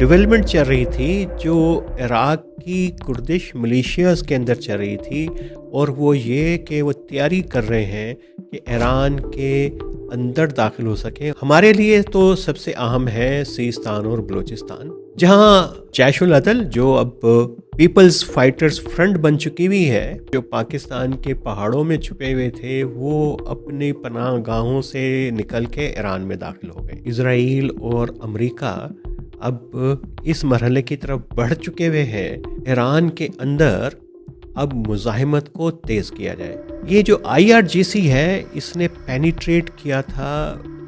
Development चल रही थी जो इराक की कुर्दिश मिलिशियाज के अंदर चल रही थी। और वो ये कि वो तैयारी कर रहे हैं कि ईरान के अंदर दाखिल हो सके। हमारे लिए तो सबसे अहम है सिस्तान और बलूचिस्तान, जहां जैशुल अदल जो अब पीपल्स फाइटर्स फ्रंट बन चुकी हुई है, जो पाकिस्तान के पहाड़ों में छुपे हुए थे, वो अपनी पनाह गाहों से निकल के ईरान में दाखिल हो गए। इसराइल और अमेरिका अब इस मरहले की तरफ बढ़ चुके हुए हैं। ईरान के अंदर अब मुज़ाहिमत को तेज़ किया जाए। ये जो IRGC है, इसने पेनिट्रेट किया था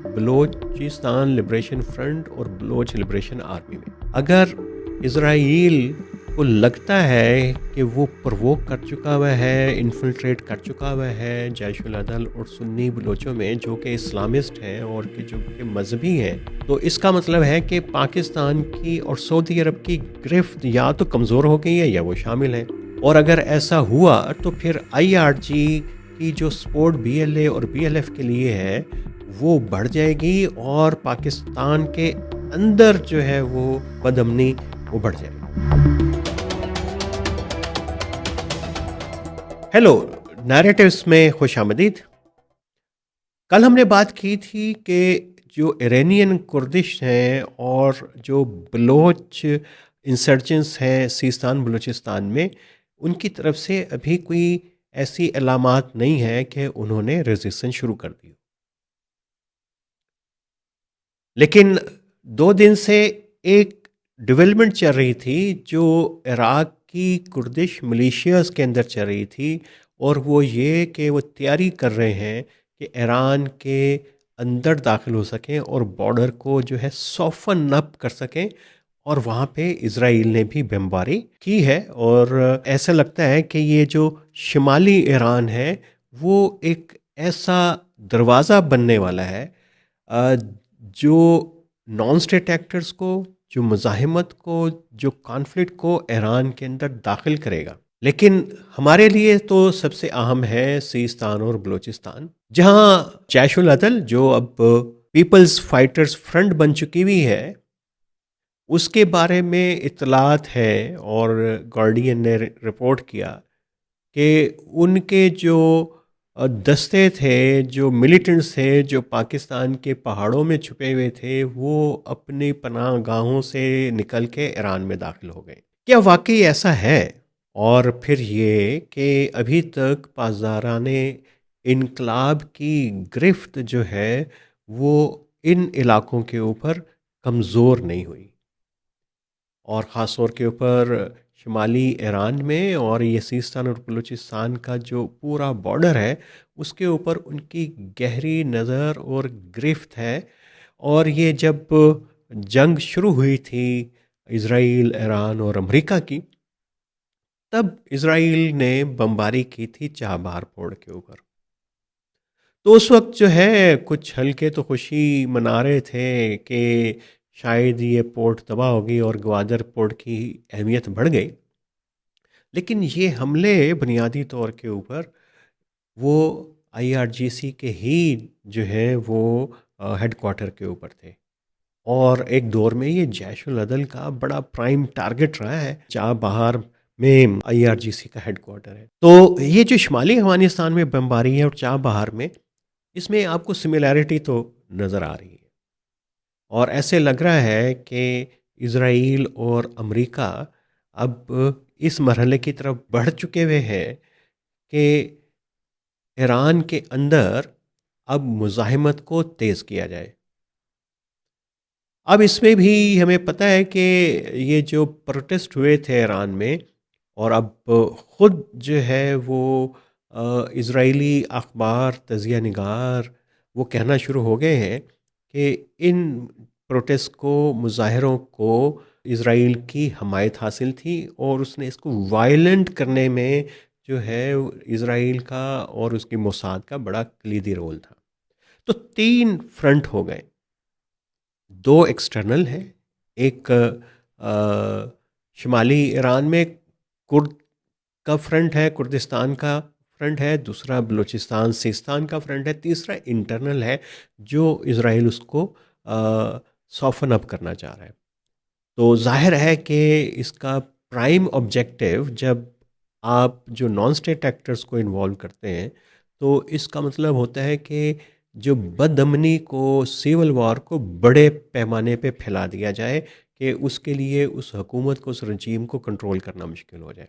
बलोचिस्तान लिबरेशन फ्रंट और बलोच लिबरेशन आर्मी में। अगर इसराइल को लगता है कि वो प्रवोक कर चुका हुआ है, इन्फिल्ट्रेट कर चुका हुआ है जैशुल अदल और सुन्नी बलोचों में, जो कि इस्लामिस्ट हैं और कि जो कि मजहबी हैं, तो इसका मतलब है कि पाकिस्तान की और सऊदी अरब की गिरफ्त या तो कमज़ोर हो गई है या वो शामिल हैं। और अगर ऐसा हुआ तो फिर IRG की जो सपोर्ट BLA और BLF के लिए है वो बढ़ जाएगी और पाकिस्तान के अंदर जो है वो बदअमनी वो बढ़ जाएगी। हेलो, नैरेटिव्स में खुश आमदीद। कल हमने बात की थी कि जो इरानियन कुर्दिश हैं और जो बलोच इंसर्जेंट्स हैं सिस्तान बलूचिस्तान में, उनकी तरफ से अभी कोई ऐसी अलामात नहीं है कि उन्होंने रेजिस्टेंस शुरू कर दी। लेकिन 2 दिन से एक डेवलपमेंट चल रही थी जो इराक की कुर्दिश मिलिशियाज के अंदर चल रही थी, और वो ये कि वो तैयारी कर रहे हैं कि ईरान के अंदर दाखिल हो सकें और बॉर्डर को जो है सॉफन अप कर सकें। और वहाँ पे इज़राइल ने भी बमबारी की है, और ऐसा लगता है कि ये जो शिमाली ईरान है वो एक ऐसा दरवाज़ा बनने वाला है जो नॉन स्टेट एक्टर्स को, जो मुज़ाहिमत को, जो कॉन्फ्लिक्ट को ईरान के अंदर दाखिल करेगा। लेकिन हमारे लिए तो सबसे अहम है सिस्तान और बलूचिस्तान, जहां जैशुल अदल जो अब पीपल्स फाइटर्स फ्रंट बन चुकी हुई है, उसके बारे में इतलात है। और गार्डियन ने रिपोर्ट किया कि उनके जो दस्ते थे, जो मिलिटेंट्स थे, जो पाकिस्तान के पहाड़ों में छुपे हुए थे, वो अपनी पनाह गाहों से निकल के ईरान में दाखिल हो गए। क्या वाकई ऐसा है? और फिर ये कि अभी तक पासदाराने इनकलाब की गिरफ्त जो है वो इन इलाकों के ऊपर कमज़ोर नहीं हुई, और ख़ास तौर के ऊपर शुमाली ईरान में और ये सिस्तान और बलूचिस्तान का जो पूरा बॉर्डर है उसके ऊपर उनकी गहरी नज़र और गिरफ्त है। और ये जब जंग शुरू हुई थी इज़राइल, ईरान और अमेरिका की, तब इज़राइल ने बमबारी की थी चाबहार पोर्ट के ऊपर। तो उस वक्त जो है कुछ हल्के तो खुशी मना रहे थे कि शायद ये पोर्ट तबाह होगी और ग्वादर पोर्ट की अहमियत बढ़ गई। लेकिन ये हमले बुनियादी तौर के ऊपर वो IRGC के ही जो है वो हेडक्वार्टर के ऊपर थे। और एक दौर में ये जैशुल अदल का बड़ा प्राइम टारगेट रहा है। चाबहार में IRGC का हेडक्वार्टर है। तो ये जो शुमाली अफगानिस्तान में बमबारी है और चाबहार में, इसमें आपको सिमिलैरिटी तो नज़र आ रही है। और ऐसे लग रहा है कि इज़राइल और अमेरिका अब इस मरहले की तरफ बढ़ चुके हुए हैं कि ईरान के अंदर अब मुज़ाहिमत को तेज़ किया जाए। अब इसमें भी हमें पता है कि ये जो प्रोटेस्ट हुए थे ईरान में, और अब ख़ुद जो है वो इज़राइली अखबार, तज़िया निगार वो कहना शुरू हो गए हैं कि इन प्रोटेस्ट को, मुज़ाहरों को इज़राइल की हमायत हासिल थी और उसने इसको वायलेंट करने में जो है इज़राइल का और उसकी मोसाद का बड़ा कलीदी रोल था। तो 3 फ्रंट हो गए। 2 एक्सटर्नल हैं। एक शुमाली ईरान में कुर्द का फ्रंट है, कुर्दिस्तान का फ्रंट है। दूसरा बलूचिस्तान सिस्तान का फ्रंट है। तीसरा इंटरनल है जो इज़राइल उसको सॉफन अप करना चाह रहा है। तो जाहिर है कि इसका प्राइम ऑब्जेक्टिव, जब आप जो नॉन स्टेट एक्टर्स को इन्वॉल्व करते हैं, तो इसका मतलब होता है कि जो बदअमनी को, सिविल वॉर को बड़े पैमाने पे फैला दिया जाए कि उसके लिए उस हुकूमत को, उस रजीम को कंट्रोल करना मुश्किल हो जाए।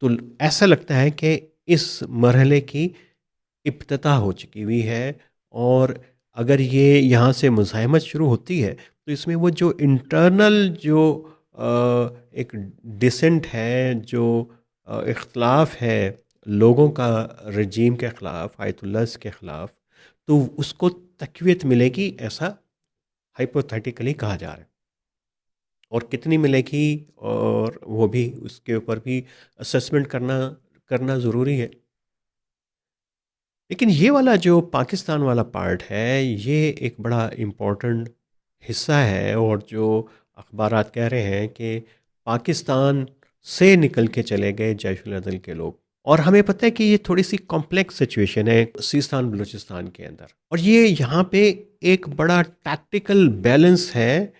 तो ऐसा लगता है कि इस मरहले की इब्तिदा हो चुकी हुई है। और अगर ये यहाँ से मुज़ाहमत शुरू होती है, तो इसमें वो जो इंटरनल जो एक डिसेंट है, जो इख्तलाफ है लोगों का रजीम के ख़िलाफ़, आयतुल्लाहs के ख़िलाफ़, तो उसको तक़वियत मिलेगी, ऐसा हाइपोथेटिकली कहा जा रहा है। और कितनी मिलेगी, और वो भी उसके ऊपर भी असेसमेंट करना करना ज़रूरी है। लेकिन ये वाला जो पाकिस्तान वाला पार्ट है, ये एक बड़ा इम्पोर्टेंट हिस्सा है। और जो अखबारात कह रहे हैं कि पाकिस्तान से निकल के चले गए जैश-उल-अदल के लोग। और हमें पता है कि ये थोड़ी सी कॉम्प्लेक्स सिचुएशन है सिस्तान बलूचिस्तान के अंदर, और ये यहाँ पे एक बड़ा टैक्टिकल बैलेंस है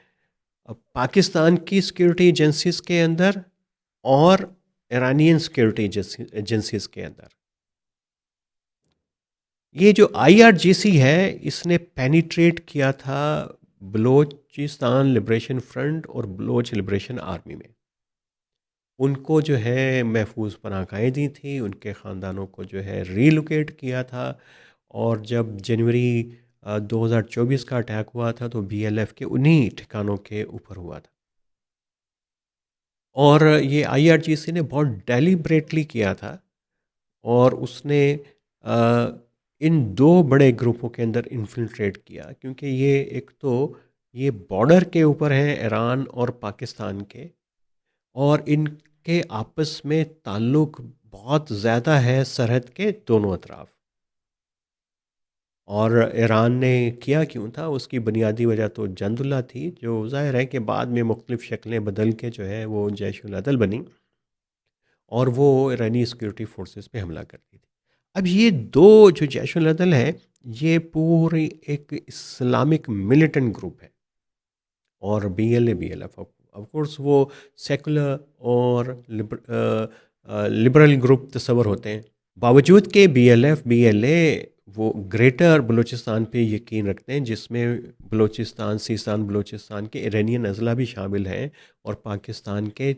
पाकिस्तान की सिक्योरिटी एजेंसीज के अंदर और ईरानियन सिक्योरिटी एजेंसीज के अंदर। ये जो आईआरजीसी है, इसने पेनिट्रेट किया था बलोचिस्तान लिबरेशन फ्रंट और बलोच लिबरेशन आर्मी में। उनको जो है महफूज पनाहगाहें दी थी, उनके ख़ानदानों को जो है रीलोकेट किया था। और जब जनवरी 2024 का अटैक हुआ था, तो बीएलएफ के उन्हीं ठिकानों के ऊपर हुआ था। और ये आईआरजीसी ने बहुत डेलिब्रेटली किया था। और उसने अ, इन दो बड़े ग्रुपों के अंदर इन्फिल्ट्रेट किया, क्योंकि ये एक तो ये बॉर्डर के ऊपर हैं ईरान और पाकिस्तान के, और इनके आपस में ताल्लुक बहुत ज़्यादा है सरहद के दोनों अतराफ। और ईरान ने किया क्यों था, उसकी बुनियादी वजह तो जंदुल्ला थी, जो ज़ाहिर है कि बाद में मुख्तलिफ़ शक्लें बदल के जो है वो जैश-उल-अदल बनी, और वो ईरानी सिक्योरिटी फोर्सेस पे हमला करती थी। अब ये दो जो जैश-उल-अदल है, ये पूरी एक इस्लामिक मिलिटेंट ग्रुप है। और बीएलएफ ऑफ कोर्स वो सेकुलर और लिबरल ग्रुप तस्वर होते हैं। बावजूद के बीएलएफ बीएलए वो ग्रेटर बलूचिस्तान पे यकीन रखते हैं, जिसमें बलूचिस्तान, सीस्तान बलूचिस्तान के इरानियन अज़ला भी शामिल हैं, और पाकिस्तान के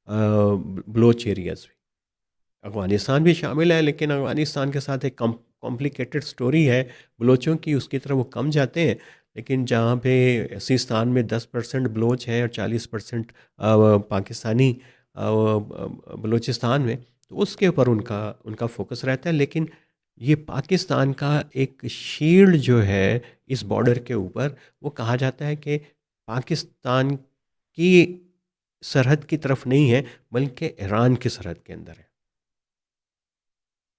बलोच एरियाज़ भी, अफ़गानिस्तान भी शामिल है। लेकिन अफ़गानिस्तान के साथ एक कॉम्प्लिकेटेड स्टोरी है बलोचों की, उसकी तरफ वो कम जाते हैं। लेकिन जहाँ पे सिस्तान में 10% बलोच हैं और 40% पाकिस्तानी बलूचिस्तान में, तो उसके ऊपर उनका उनका फोकस रहता है। लेकिन ये पाकिस्तान का एक शील्ड जो है इस बॉर्डर के ऊपर, वो कहा जाता है कि पाकिस्तान की सरहद की तरफ नहीं है, बल्कि ईरान की सरहद के अंदर है।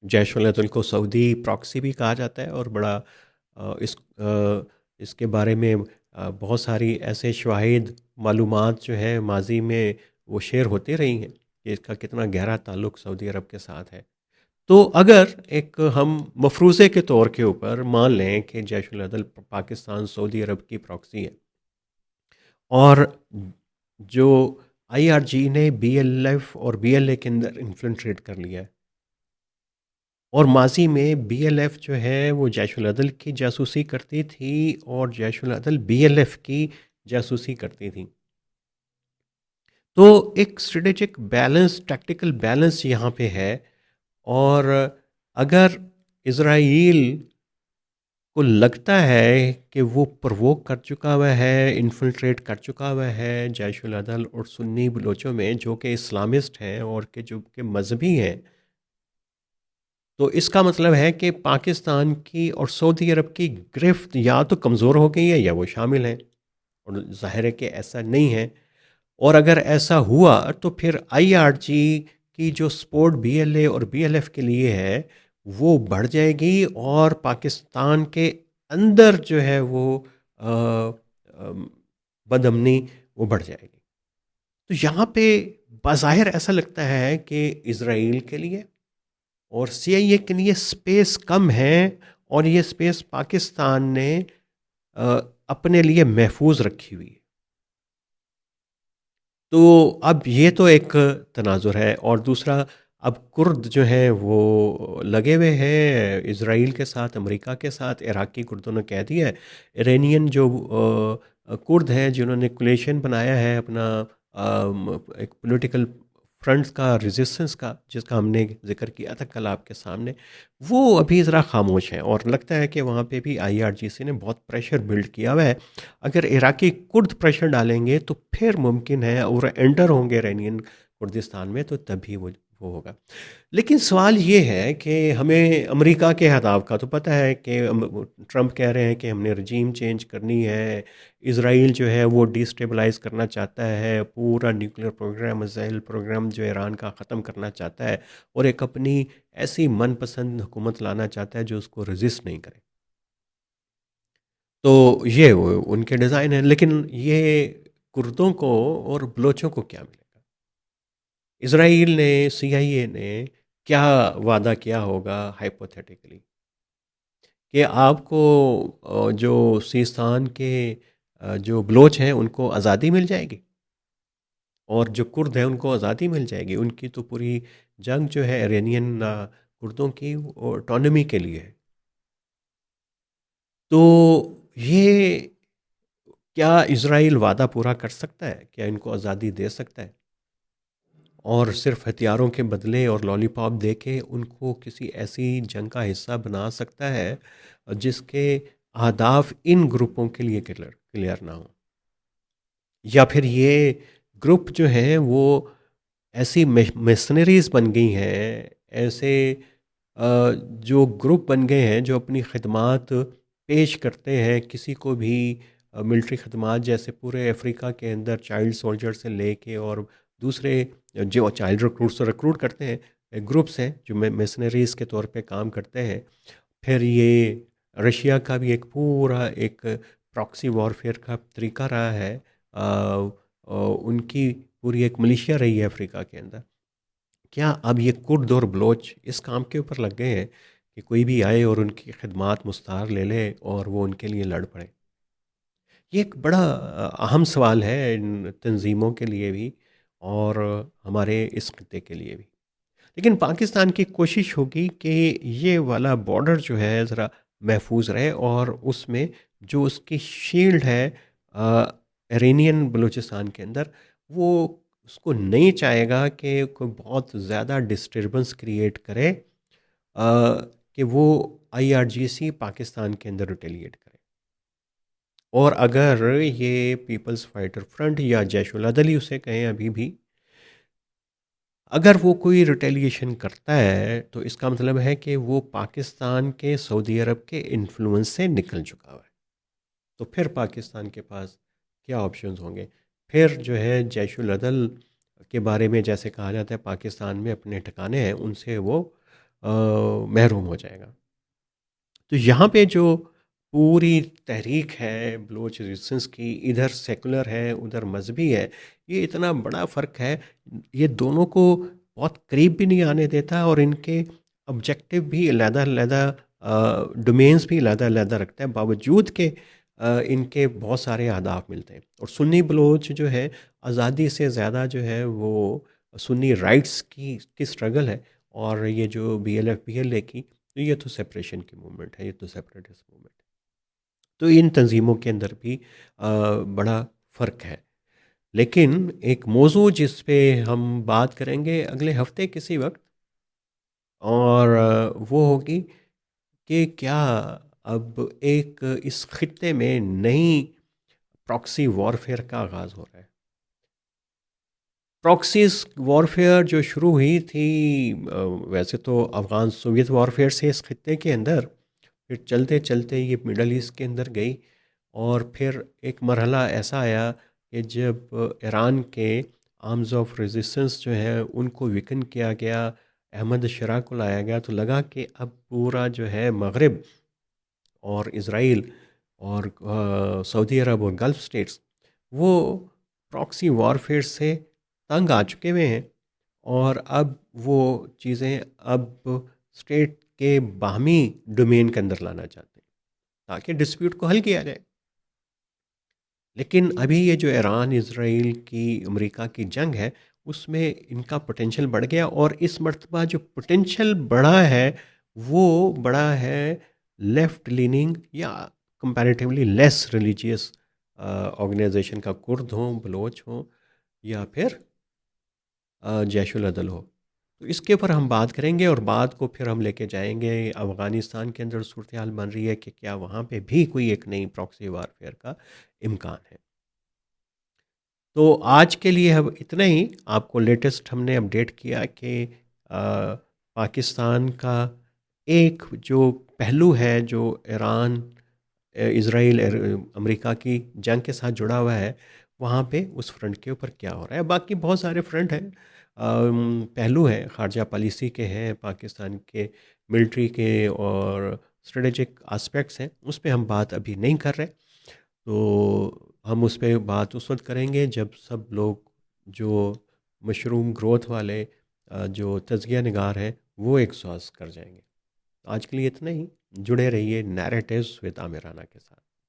जैश-उल-अदल को सऊदी प्रॉक्सी भी कहा जाता है। और बड़ा इसके बारे में बहुत सारी ऐसे शवाहिद मालूमात जो है माजी में वो शेयर होती रही हैं कि इसका कितना गहरा ताल्लुक सऊदी अरब के साथ है। तो अगर एक हम मफरूज़े के तौर के ऊपर मान लें कि जैश-उल-अदल पाकिस्तान सऊदी अरब की प्रॉक्सी है, और जो आईआरजी ने बीएलएफ और बीएलए के अंदर इन्फिल्ट्रेट कर लिया है, और माजी में बीएलएफ जो है वो जैश-उल-अदल की जासूसी करती थी, और जैश-उल-अदल बीएलएफ की जासूसी करती थी। तो एक स्ट्रेटेजिक बैलेंस, टैक्टिकल बैलेंस यहाँ पे है। और अगर इज़राइल को लगता है कि वो प्रवोक कर चुका हुआ है, इन्फिल्ट्रेट कर चुका हुआ है जैश-उल-अदल और सुन्नी बलोचों में, जो कि इस्लामिस्ट हैं और के जो कि मजहबी हैं, तो इसका मतलब है कि पाकिस्तान की और सऊदी अरब की गिरफ्त या तो कमज़ोर हो गई है या वो शामिल हैं। और ज़ाहिर है कि ऐसा नहीं है। और अगर ऐसा हुआ, तो फिर आईआरजी की जो सपोर्ट बीएलए और बीएलएफ के लिए है, वो बढ़ जाएगी, और पाकिस्तान के अंदर जो है वो अ, अम, बदअमनी वो बढ़ जाएगी। तो यहाँ पे बाज़ाहिर ऐसा लगता है कि इज़राइल के लिए और सीआईए के लिए स्पेस कम है, और ये स्पेस पाकिस्तान ने अ, अपने लिए महफूज रखी हुई है। तो अब ये तो एक तनाजुर है, और दूसरा अब कुर्द जो हैं वो लगे हुए हैं इज़राइल के साथ, अमेरिका के साथ। इराक़ी कुर्दों ने कह दिया है, इरानियन जो कुर्द हैं जिन्होंने कोलिशन बनाया है अपना, एक पॉलिटिकल फ्रंट्स का, रेजिस्टेंस का, जिसका हमने जिक्र किया था कल आपके सामने, वो अभी ज़रा खामोश हैं। और लगता है कि वहाँ पे भी आईआरजीसी ने बहुत प्रेशर बिल्ड किया हुआ है। अगर इराकी कुर्द प्रेशर डालेंगे तो फिर मुमकिन है, और एंटर होंगे इरानियन कुर्दिस्तान में, तो तभी वो होगा। लेकिन सवाल ये है कि हमें अमेरिका के अहदाफ का तो पता है कि ट्रंप कह रहे हैं कि हमने रजीम चेंज करनी है, इसराइल जो है वो डिस्टेबलाइज करना चाहता है, पूरा न्यूक्लियर प्रोग्राम, मिसाइल प्रोग्राम जो ईरान का ख़त्म करना चाहता है, और एक अपनी ऐसी मनपसंद हुकूमत लाना चाहता है जो उसको रेजिस्ट नहीं करे। तो ये वो उनके डिज़ाइन है। लेकिन ये कुर्दों को और बलोचों को क्या मिलेगा? इसराइल ने, सीआईए ने क्या वादा किया होगा हाइपोथेटिकली कि आपको जो सिस्तान के जो बलोच हैं उनको आज़ादी मिल जाएगी, और जो कुर्द हैं उनको आज़ादी मिल जाएगी। उनकी तो पूरी जंग जो है इरानियन कुर्दों की ऑटोनमी के लिए है। तो ये क्या इज़राइल वादा पूरा कर सकता है? क्या इनको आज़ादी दे सकता है? और सिर्फ हथियारों के बदले और लॉलीपॉप दे के उनको किसी ऐसी जंग का हिस्सा बना सकता है जिसके अहदाफ इन ग्रुपों के लिए क्लियर क्लियर ना हो? या फिर ये ग्रुप जो हैं वो ऐसी मशीनरीज बन गई हैं, ऐसे जो ग्रुप बन गए हैं जो अपनी खदमात पेश करते हैं किसी को भी, मिलिट्री खदमात, जैसे पूरे अफ्रीका के अंदर चाइल्ड सोल्जर से लेके और दूसरे जो चाइल्ड रिक्रूट्स रिक्रूट करते हैं, ग्रुप्स हैं जो मशीनरीज के तौर पे काम करते हैं। फिर ये रशिया का भी एक पूरा एक प्रॉक्सी वॉरफेयर का तरीका रहा है। उनकी पूरी एक मिलिशिया रही है अफ्रीका के अंदर। क्या अब ये कुर्द और बलोच इस काम के ऊपर लग गए हैं कि कोई भी आए और उनकी खिदमात मुस्तार ले ले और वो उनके लिए लड़ पड़े? ये एक बड़ा अहम सवाल है इन तंजीमों के लिए भी, और हमारे इस खत्े के लिए भी। लेकिन पाकिस्तान की कोशिश होगी कि ये वाला बॉर्डर जो है ज़रा महफूज रहे, और उसमें जो उसकी शील्ड है इरानियन बलूचिस्तान के अंदर, वो उसको नहीं चाहेगा कि कोई बहुत ज़्यादा डिस्टरबेंस क्रिएट करे, कि वो आईआरजीसी पाकिस्तान के अंदर रिटेलिएट करे। और अगर ये पीपल्स फाइटर फ्रंट या जैश उल अदल ही उसे कहें अभी भी, अगर वो कोई रिटेलिएशन करता है तो इसका मतलब है कि वो पाकिस्तान के, सऊदी अरब के इन्फ्लुएंस से निकल चुका हुआ है। तो फिर पाकिस्तान के पास क्या ऑप्शंस होंगे? फिर जो है जैश उल अदल के बारे में जैसे कहा जाता है पाकिस्तान में अपने ठिकाने हैं, उनसे वो महरूम हो जाएगा। तो यहाँ पे जो पूरी तहरीक है बलोच रेजिस्टेंस की, इधर सेकुलर है उधर मजहबी है, ये इतना बड़ा फ़र्क है, ये दोनों को बहुत करीब भी नहीं आने देता, और इनके ऑब्जेक्टिव भी अलग-अलग, डोमेन्स भी अलग-अलग रखता है, बावजूद के इनके बहुत सारे अहदाफ मिलते हैं। और सुन्नी बलोच जो है आज़ादी से ज़्यादा जो है वो सुन्नी राइट्स की स्ट्रगल है, और ये जो बीएलएफ बीएलए की, तो ये तो सेपरेशन की मूवमेंट है, ये तो सेपरेटिस्ट मूवमेंट है। तो इन तंजीमों के अंदर भी बड़ा फ़र्क है। लेकिन एक मौजू जिस पे हम बात करेंगे अगले हफ्ते किसी वक्त, और वो होगी कि क्या अब एक इस खित्ते में नई प्रॉक्सी वॉरफेयर का आगाज़ हो रहा है। प्रॉक्सीज वॉरफेयर जो शुरू हुई थी, वैसे तो अफ़गान सोवियत वॉरफेयर से इस खित्ते के अंदर, फिर चलते चलते ये मिडल ईस्ट के अंदर गई, और फिर एक मरहला ऐसा आया कि जब ईरान के आर्म्स ऑफ रेजिस्टेंस जो है उनको वीकन किया गया, अहमद शरा को लाया गया, तो लगा कि अब पूरा जो है मगरिब और इसराइल और सऊदी अरब और गल्फ़ स्टेट्स, वो प्रॉक्सी वॉरफेयर से तंग आ चुके हुए हैं, और अब वो चीज़ें अब स्टेट के बाहमी डोमेन के अंदर लाना चाहते हैं ताकि डिस्प्यूट को हल किया जाए। लेकिन अभी ये जो ईरान इसराइल की अमेरिका की जंग है, उसमें इनका पोटेंशियल बढ़ गया, और इस मर्तबा जो पोटेंशियल बढ़ा है वो बड़ा है लेफ्ट लीनिंग या कंपैरेटिवली लेस रिलीजियस ऑर्गेनाइजेशन का, कुर्द हों, बलोच हों, या फिर जैश उल अदल हो। तो इसके ऊपर हम बात करेंगे, और बात को फिर हम लेके जाएंगे अफ़गानिस्तान के अंदर सूरत हाल बन रही है कि क्या वहाँ पे भी कोई एक नई प्रॉक्सी वारफेयर का इम्कान है। तो आज के लिए हम इतना ही, आपको लेटेस्ट हमने अपडेट किया कि पाकिस्तान का एक जो पहलू है जो ईरान इसराइल अमेरिका की जंग के साथ जुड़ा हुआ है, वहाँ पे उस फ्रंट के ऊपर क्या हो रहा है। बाकी बहुत सारे फ्रंट हैं, पहलू हैं, खारजा पॉलिसी के हैं, पाकिस्तान के मिलिट्री के और स्ट्रेटेजिक एस्पेक्ट्स हैं, उस पे हम बात अभी नहीं कर रहे। तो हम उस पे बात उस वक्त करेंगे जब सब लोग जो मशरूम ग्रोथ वाले जो तज़किया निगार हैं वो एग्जॉस्ट कर जाएंगे। तो आज के लिए इतना ही। जुड़े रहिए नैरेटिव्स विद आमिर राना के साथ।